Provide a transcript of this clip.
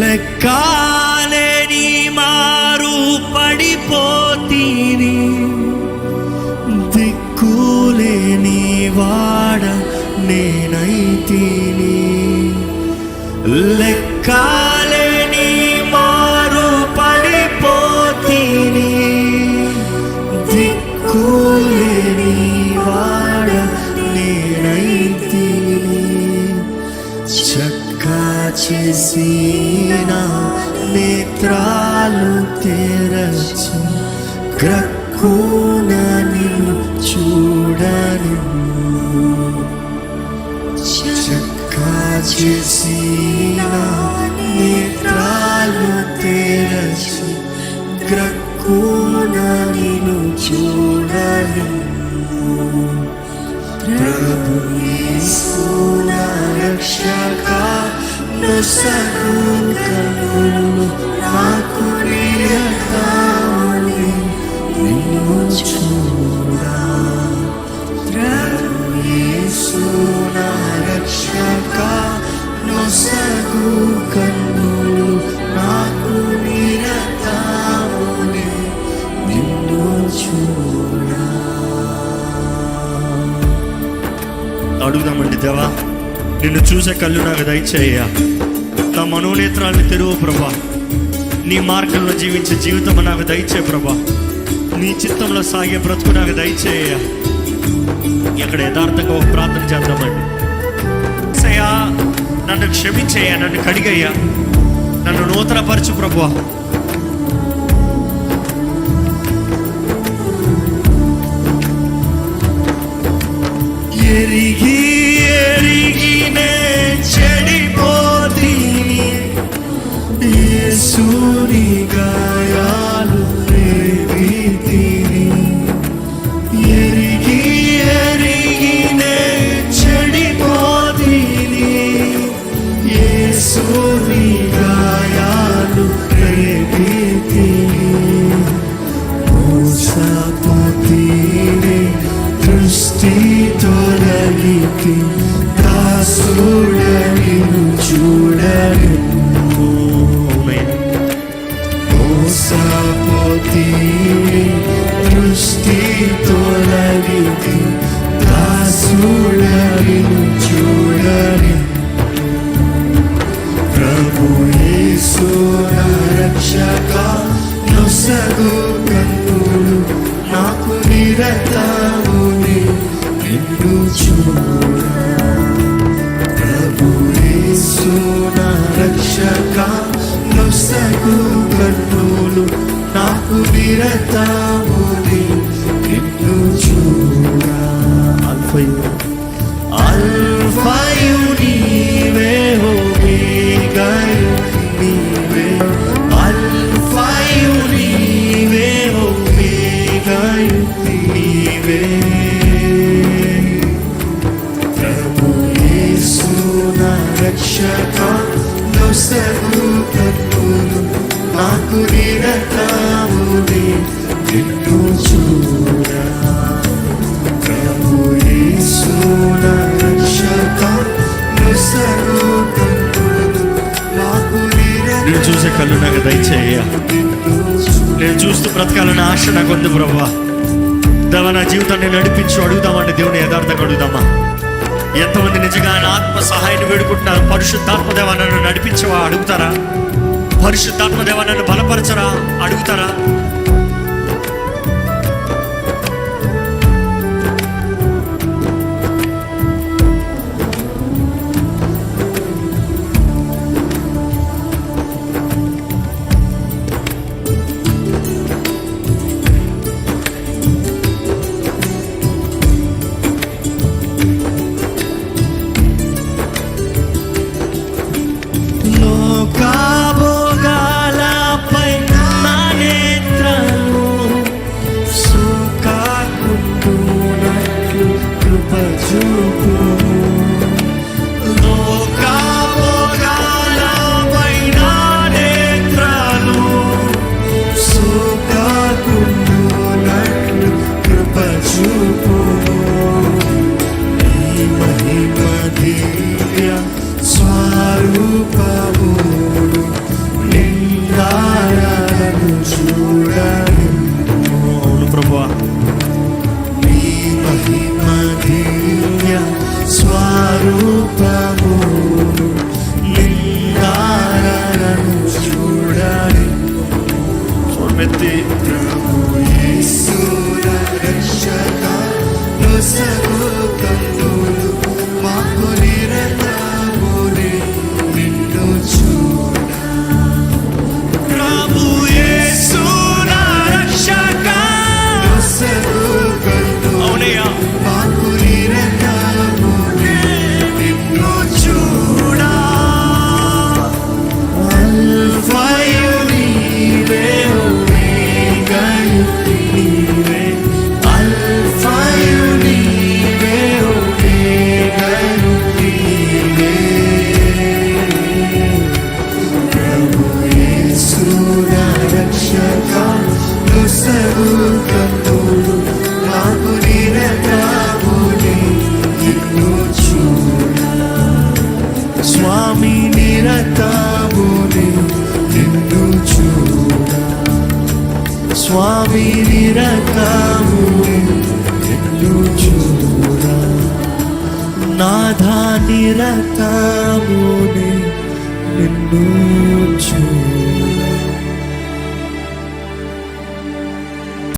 లెక్కాలేని మారు పడిపోతీని, దిక్కులేని వాడ నేనైతిని. లెక్కాలేని మారు పడిపోతీని, దిక్కులేని వాడ నేనైతిని. చక్కా చేసిన నేత్రాలు తెరచి గ్రక్కున నిన్ను చూడను. చక్కా చేసిన నేత్రాలు తెరచి గ్రక్కున నిన్ను చూడను. ప్రభు యేసు నా రక్షక, నొసగు కన్నులు నాకు నిరతావని నిన్ను చూడా. ప్రభు యేసు నా రక్షక, నొసగు కన్నులు నాకు నిరతావని నిన్ను చూడా. అడుగుదామండి, దేవా నిన్ను చూసే కళ్ళు నాకు దయచేయ. నా మనోనేత్రాలను తెరువు ప్రభా. నీ మార్గంలో జీవించే జీవితం నాకు దయచే ప్రభా. నీ చిత్తంలో సాగే బ్రతుకు నాకు దయచేయ. ఇక్కడ యథార్థంగా ఒక ప్రార్థన చేద్దామండి. సయ్యా, నన్ను క్షమించేయ, నన్ను కడిగయ్యా, నన్ను నూతనపరచు ప్రభా. ఎరిగి ఎరిగినే చెడిపోతీని, యేసుని గాయాలు రేగితిని. ఎరిగి ఎరిగినే చెడిపోతీని, యేసుని గాయాలు రేగితిని. మోసపోతీని, దృష్టి తొలగితి, దాసుడని చూడను. మోసపోతీని, దృష్టి తొలగితి, దాసుడని చూడను. ప్రభు యేసు నా రక్షక, నొసగు కన్నులు నాకు నిరతావుని నిన్ను చూడా. ప్రభు యేసు నా రక్షక, నొసగు కన్నులు నాకు నిరతావుని నిన్ను చూడా. అల్ఫాయు నీవే, ఓమేగాయు నీవే. అల్ఫాయు నీవే, ఓమేగాయు నీవే. ప్రభు యేసు నా రక్షక, నొసగు కన్నులు నాకు నిరతావుని నిన్ను చూడా. ప్రభు యేసు నా రక్షక, నొసగు కన్నులు నాకు నిరతావుని. నేను చూసే కళ్ళు నాకు దయచేయ. నేను చూస్తూ బ్రతకాలన్న ఆశ నాకు ఉంది ప్రభువా. దేవా, నా జీవితాన్ని నడిపించు. అడుగుదామండి, దేవుని యథార్థంగా అడుగుదామా? ఎంతమంది నిజంగా ఆయన ఆత్మ సహాయాన్ని వేడుకుంటున్నారు? పరిశుద్ధాత్మ దేవా నన్ను నడిపించవా అడుగుతారా? పరిశుద్ధాత్మ దేవా నన్ను బలపరచరా అడుగుతారా? లోకాభోగాలపై నా నేత్రాలు స్వరూపము నిండారను చూడని. అవును ప్రభువా, నీ మహిమ దివ్య స్వరూపము నిండారను చూడని. స్వరమెత్తి ప్రభు యేసు నా రక్షక నొసగు కన్నులు మాకు నిరతమునే నిన్ను చూడ. ప్రభు యేసు నా రక్షక నొసగు కన్నులు అవునయ్యా మాకు నిరతమునే నిన్ను చూడ. అల్ఫాయు నీవే, ఒమేగాయు నీవే. అల్ఫాయు నీవే, ఒమేగాయు నీవే. ప్రభు యేసు నా రక్షక నొసగు కన్నులు మాకు నిరతమునే నిన్ను చూడ. స్వామి నిరతమునే నిన్ను చూడ. స్వామి నిరతమునే నిన్ను చూడ. నాథా నిరతమునే నిన్ను చూడ.